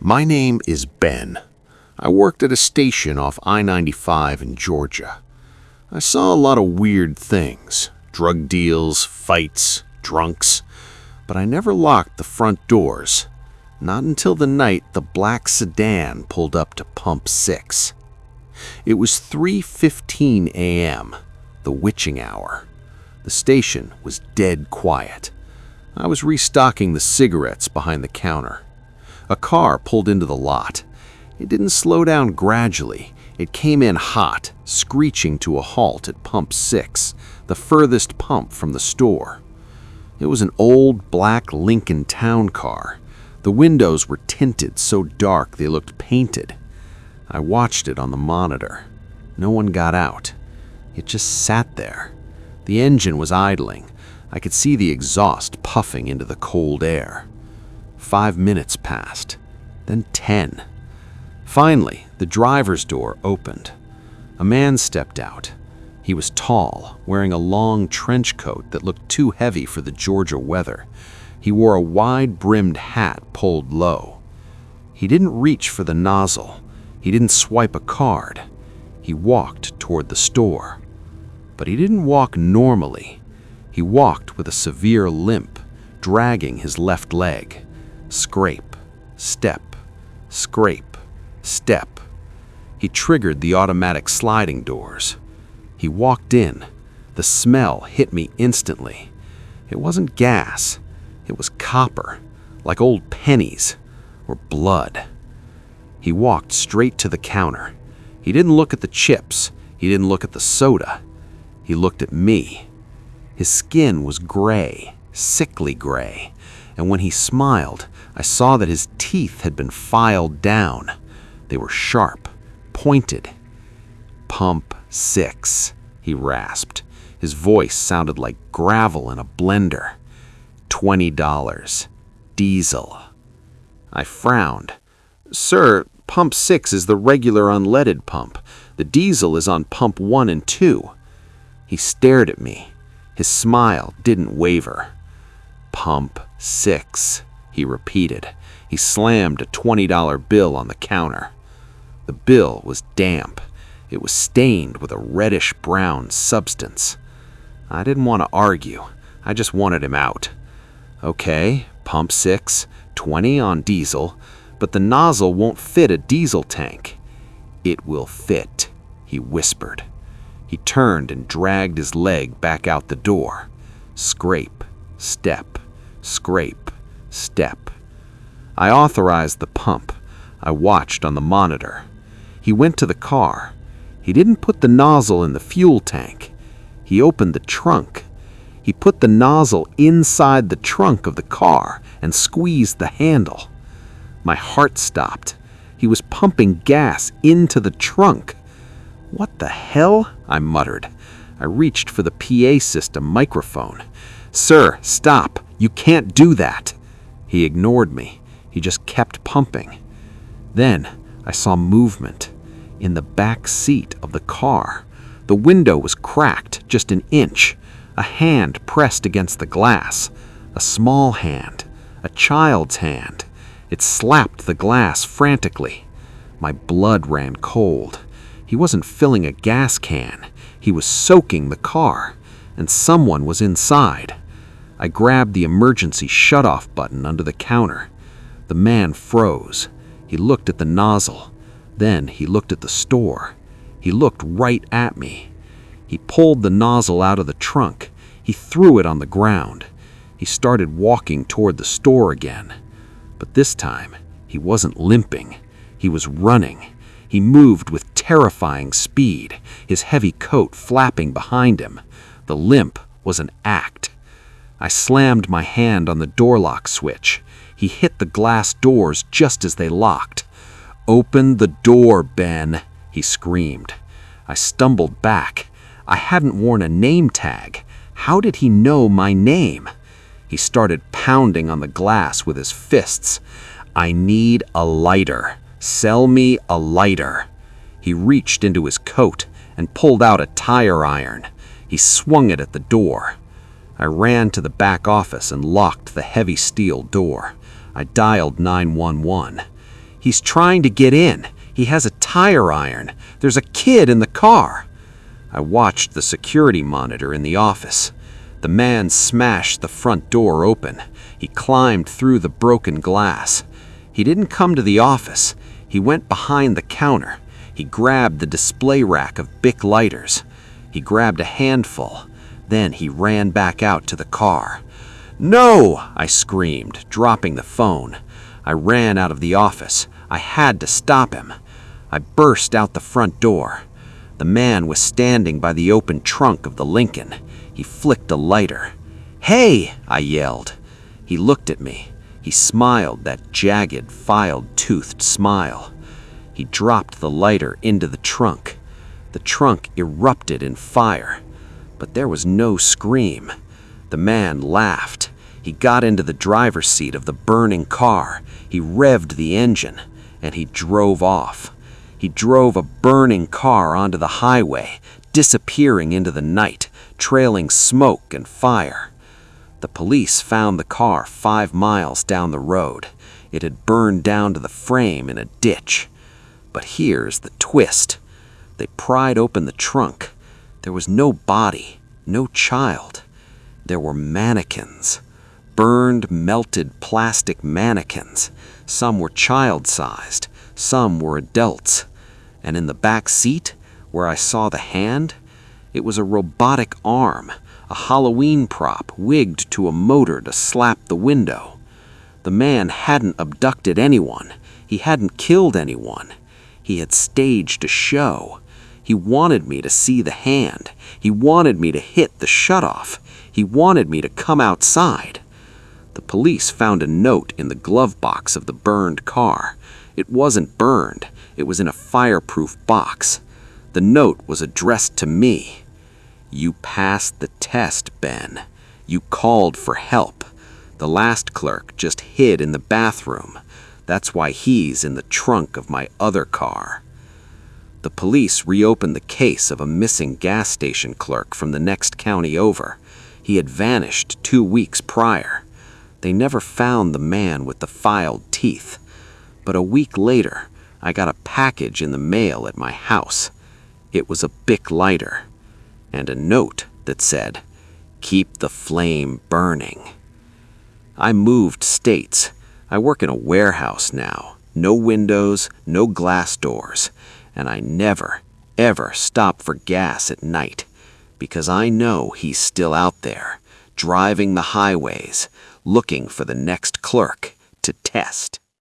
My name is Ben. I worked at a station off I-95 in Georgia. I saw a lot of weird things, drug deals, fights, drunks, but I never locked the front doors. Not until the night the black sedan pulled up to Pump 6. It was 3:15 a.m., the witching hour. The station was dead quiet. I was restocking the cigarettes behind the counter. A car pulled into the lot. It didn't slow down gradually. It came in hot, screeching to a halt at Pump 6, the furthest pump from the store. It was an old black Lincoln Town car. The windows were tinted so dark they looked painted. I watched it on the monitor. No one got out. It just sat there. The engine was idling. I could see the exhaust puffing into the cold air. 5 minutes passed, then 10. Finally, the driver's door opened. A man stepped out. He was tall, wearing a long trench coat that looked too heavy for the Georgia weather. He wore a wide-brimmed hat pulled low. He didn't reach for the nozzle. He didn't swipe a card. He walked toward the store. But he didn't walk normally. He walked with a severe limp, dragging his left leg. Scrape, step, scrape, step. He triggered the automatic sliding doors. He walked in. The smell hit me instantly. It wasn't gas. It was copper, like old pennies or blood. He walked straight to the counter. He didn't look at the chips. He didn't look at the soda. He looked at me. His skin was gray, sickly gray, and when he smiled, I saw that his teeth had been filed down. They were sharp, pointed. "Pump 6, he rasped. His voice sounded like gravel in a blender. $20. Diesel. I frowned. "Sir, Pump 6 is the regular unleaded pump. The diesel is on Pump 1 and 2. He stared at me. His smile didn't waver. "Pump 6, he repeated. He slammed a $20 bill on the counter. The bill was damp. It was stained with a reddish-brown substance. I didn't want to argue. I just wanted him out. "Okay, Pump 6, 20 on diesel, but the nozzle won't fit a diesel tank." "It will fit," he whispered. He turned and dragged his leg back out the door. Scrape, step, scrape, step. I authorized the pump. I watched on the monitor. He went to the car. He didn't put the nozzle in the fuel tank. He opened the trunk. He put the nozzle inside the trunk of the car and squeezed the handle. My heart stopped. He was pumping gas into the trunk. "What the hell?" I muttered. I reached for the PA system microphone. "Sir, stop. You can't do that." He ignored me. He just kept pumping. Then I saw movement in the back seat of the car. The window was cracked just an inch. A hand pressed against the glass. A small hand. A child's hand. It slapped the glass frantically. My blood ran cold. He wasn't filling a gas can. He was soaking the car, and someone was inside. I grabbed the emergency shutoff button under the counter. The man froze. He looked at the nozzle. Then he looked at the store. He looked right at me. He pulled the nozzle out of the trunk. He threw it on the ground. He started walking toward the store again. But this time, he wasn't limping. He was running. He moved with terrifying speed, his heavy coat flapping behind him. The limp was an act. I slammed my hand on the door lock switch. He hit the glass doors just as they locked. "Open the door, Ben," he screamed. I stumbled back. I hadn't worn a name tag. How did he know my name? He started pounding on the glass with his fists. "I need a lighter. Sell me a lighter." He reached into his coat and pulled out a tire iron. He swung it at the door. I ran to the back office and locked the heavy steel door. I dialed 911. He's trying to get in. He has a tire iron. There's a kid in the car." I watched the security monitor in the office. The man smashed the front door open. He climbed through the broken glass. He didn't come to the office. He went behind the counter. He grabbed the display rack of Bic lighters. He grabbed a handful. Then he ran back out to the car. "No!" I screamed, dropping the phone. I ran out of the office. I had to stop him. I burst out the front door. The man was standing by the open trunk of the Lincoln. He flicked a lighter. "Hey!" I yelled. He looked at me. He smiled, that jagged, filed-toothed smile. He dropped the lighter into the trunk. The trunk erupted in fire, but there was no scream. The man laughed. He got into the driver's seat of the burning car. He revved the engine, and he drove off. He drove a burning car onto the highway, disappearing into the night, trailing smoke and fire. The police found the car 5 miles down the road. It had burned down to the frame in a ditch. But here's the twist. They pried open the trunk. There was no body, no child. There were mannequins. Burned, melted plastic mannequins. Some were child-sized, some were adults. And in the back seat, where I saw the hand, it was a robotic arm, a Halloween prop wigged to a motor to slap the window. The man hadn't abducted anyone. He hadn't killed anyone. He had staged a show. He wanted me to see the hand. He wanted me to hit the shutoff. He wanted me to come outside. The police found a note in the glove box of the burned car. It wasn't burned. It was in a fireproof box. The note was addressed to me. "You passed the test, Ben. You called for help. The last clerk just hid in the bathroom. That's why he's in the trunk of my other car." The police reopened the case of a missing gas station clerk from the next county over. He had vanished 2 weeks prior. They never found the man with the filed teeth. But a week later, I got a package in the mail at my house. It was a Bic lighter and a note that said, "Keep the flame burning." I moved states. I work in a warehouse now. No windows, no glass doors. And I never, ever stop for gas at night, because I know he's still out there, driving the highways, looking for the next clerk to test.